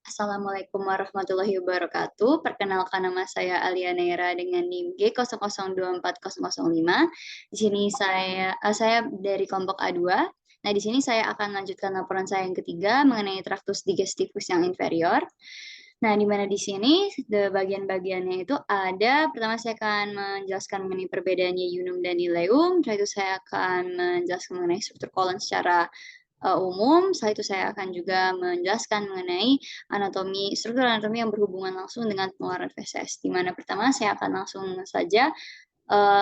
Assalamualaikum warahmatullahi wabarakatuh. Perkenalkan nama saya Alia Neira dengan NIM G00240005. Di sini saya dari kelompok A2. Nah, di sini saya akan melanjutkan laporan saya yang ketiga mengenai traktus digestivus yang inferior. Nah, di mana di sini bagian-bagiannya itu ada, pertama saya akan menjelaskan mengenai perbedaannya iunum dan ileum, setelah itu saya akan menjelaskan mengenai struktur kolon secara umum. Setelah itu saya akan juga menjelaskan mengenai struktur anatomi yang berhubungan langsung dengan pengeluaran feses. Di mana pertama saya akan langsung saja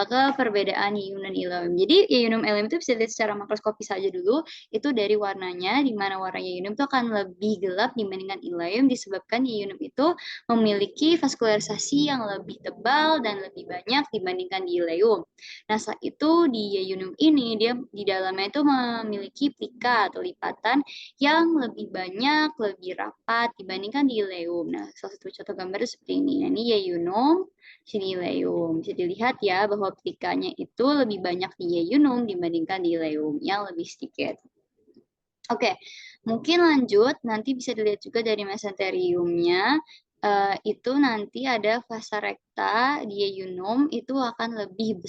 ke perbedaan iun dan ileum. Jadi iunum ileum itu bisa dilihat secara makroskopi saja dulu, itu dari warnanya, di mana warnanya iunum itu akan lebih gelap dibandingkan ileum disebabkan iunum itu memiliki vaskularisasi yang lebih tebal dan lebih banyak dibandingkan di ileum. Nah, saat itu di iunum ini dia di dalamnya itu memiliki plika atau lipatan yang lebih banyak, lebih rapat dibandingkan di ileum. Nah, salah satu contoh gambar itu seperti ini. Nah, ini iunum, sini ileum. Bisa dilihat ya bahwa plikanya itu lebih banyak di ileum dibandingkan di ileum yang lebih sedikit. Oke, mungkin lanjut, nanti bisa dilihat juga dari mesenteriumnya, itu nanti ada vasa recta di ileum itu akan lebih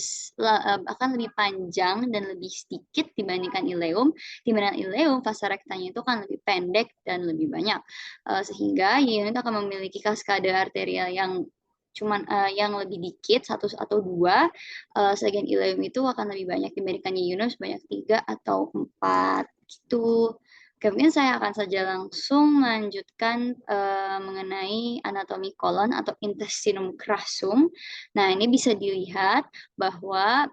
panjang dan lebih sedikit dibandingkan ileum, di mana ileum vasa rectanya itu akan lebih pendek dan lebih banyak. Sehingga ileum itu akan memiliki kaskade arterial yang lebih dikit, satu atau dua, sedangkan ileum itu akan lebih banyak dibandingkan ileum sebanyak 3 atau 4 gitu. Oke, mungkin saya akan saja langsung melanjutkan mengenai anatomi kolon atau intestinum crassum. Nah, ini bisa dilihat bahwa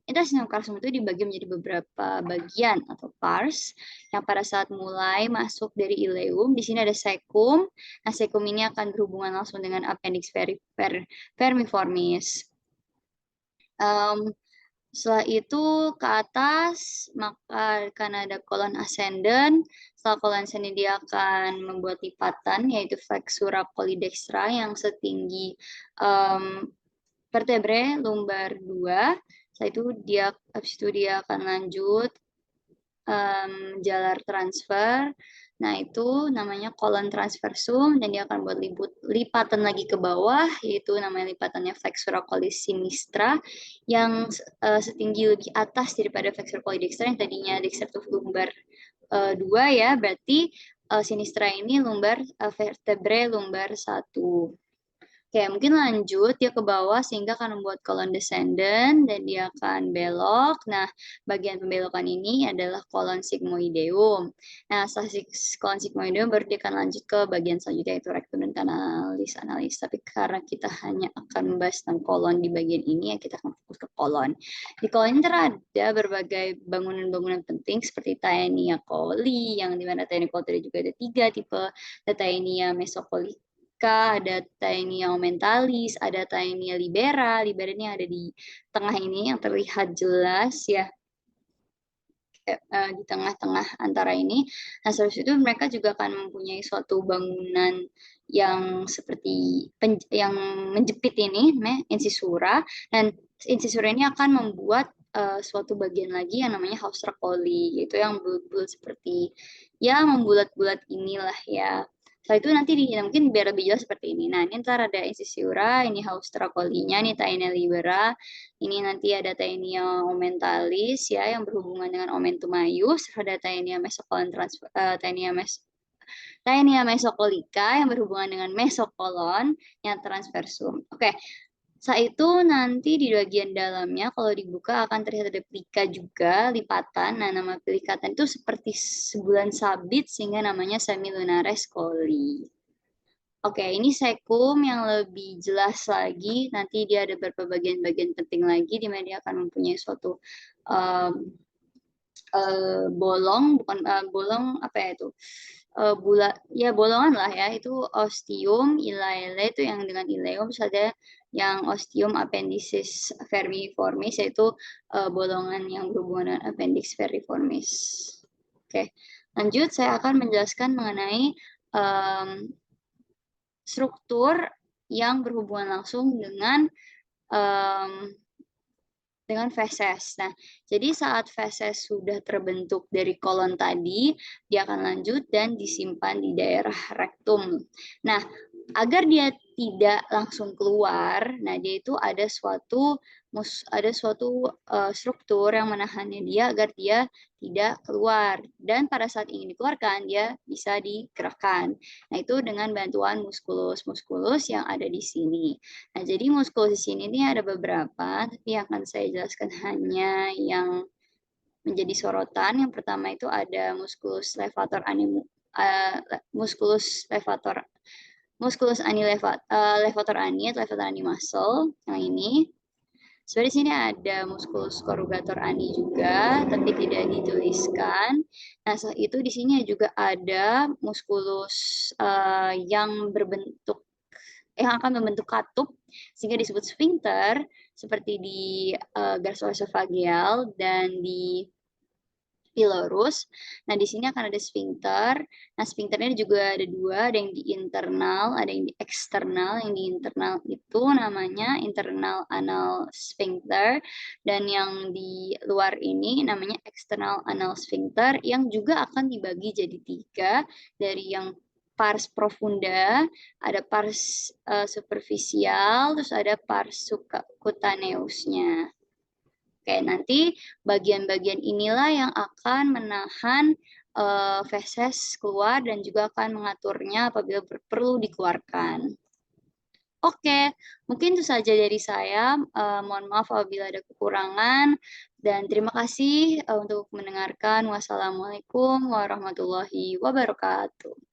intestinum crassum itu dibagi menjadi beberapa bagian atau pars. Yang pada saat mulai masuk dari ileum, di sini ada cecum. Nah, cecum ini akan berhubungan langsung dengan appendix vermiformis. Setelah itu ke atas, maka karena ada kolon ascendant, setelah kolon ascendant dia akan membuat lipatan, yaitu flexura polydextra yang setinggi vertebrae lumbar 2. Habis itu dia akan lanjut jalar transfer. Nah, itu namanya kolon transversum dan dia akan buat lipatan lagi ke bawah, yaitu namanya lipatannya flexura collis sinistra yang setinggi lebih atas daripada flexura collis dextra yang tadinya dextra itu lumbar 2 ya, berarti sinistra ini vertebrae lumbar 1. Oke, mungkin lanjut dia ke bawah sehingga akan membuat kolon descendant dan dia akan belok. Nah, bagian pembelokan ini adalah kolon sigmoideum. Nah, setelah kolon sigmoideum baru dia akan lanjut ke bagian selanjutnya yaitu rectum dan analis. Tapi karena kita hanya akan membahas tentang kolon di bagian ini, ya kita akan fokus ke kolon. Di kolon ini terada berbagai bangunan-bangunan penting seperti Taenia coli, yang dimana Taenia coli juga ada 3 tipe, ada Taenia mesocolita, ada Taenia aumentalis, ada Taenia libera. Libera ini ada di tengah ini yang terlihat jelas ya, di tengah-tengah antara ini. Nah, setelah itu mereka juga akan mempunyai suatu bangunan yang seperti yang menjepit ini, incisura, dan incisura ini akan membuat suatu bagian lagi yang namanya haustra coli, yaitu yang bulat-bulat seperti ya membulat-bulat inilah ya. Setelah itu nanti mungkin biar lebih jelas seperti ini. Nah, ini ntar ada incisura, ini haustra colinya, ini taenia libera, ini nanti ada Taenia aumentalis ya yang berhubungan dengan omentum maius, ada Taenia mesocolon Taenia mesocolika yang berhubungan dengan mesokolon yang transversum. Oke. Saat itu nanti di bagian dalamnya kalau dibuka akan terlihat ada plika juga, lipatan. Nah, nama pelikatan itu seperti sebulan sabit sehingga namanya semilunares coli. Oke, ini sekum yang lebih jelas lagi. Nanti dia ada beberapa bagian-bagian penting lagi di mana dia akan mempunyai suatu bolong, bukan bolong apa ya itu? Bolongan lah ya. Itu ostium, ilaele itu yang dengan ileum, ada yang ostium appendicis vermiformis yaitu bolongan yang berhubungan dengan appendix vermiformis. Oke, lanjut saya akan menjelaskan mengenai struktur yang berhubungan langsung dengan dengan feses. Nah, jadi saat feses sudah terbentuk dari kolon tadi, dia akan lanjut dan disimpan di daerah rektum. Nah, agar dia tidak langsung keluar, nah dia itu ada suatu struktur yang menahannya dia agar dia tidak keluar. Dan pada saat ingin dikeluarkan, dia bisa digerakkan. Nah, itu dengan bantuan muskulus-muskulus yang ada di sini. Nah, jadi muskulus di sini nih ada beberapa, tapi yang akan saya jelaskan hanya yang menjadi sorotan. Yang pertama itu ada levator ani atau levator ani muscle yang ini. Sebenarnya di sini ada musculus corrugator ani juga, tapi tidak dituliskan. Nah, itu di sini juga ada musculus yang akan membentuk katup sehingga disebut sphincter seperti di gastroesophageal dan di pylorus. Nah, di sini akan ada sphincter. Nah, sphincternya juga ada dua, ada yang di internal, ada yang di eksternal. Yang di internal itu namanya internal anal sphincter, dan yang di luar ini namanya external anal sphincter, yang juga akan dibagi jadi tiga, dari yang pars profunda, ada pars superficial, terus ada pars subcutaneusnya. Oke, nanti bagian-bagian inilah yang akan menahan feses keluar dan juga akan mengaturnya apabila perlu dikeluarkan. Oke, mungkin itu saja dari saya. Mohon maaf apabila ada kekurangan, dan terima kasih untuk mendengarkan. Wassalamualaikum warahmatullahi wabarakatuh.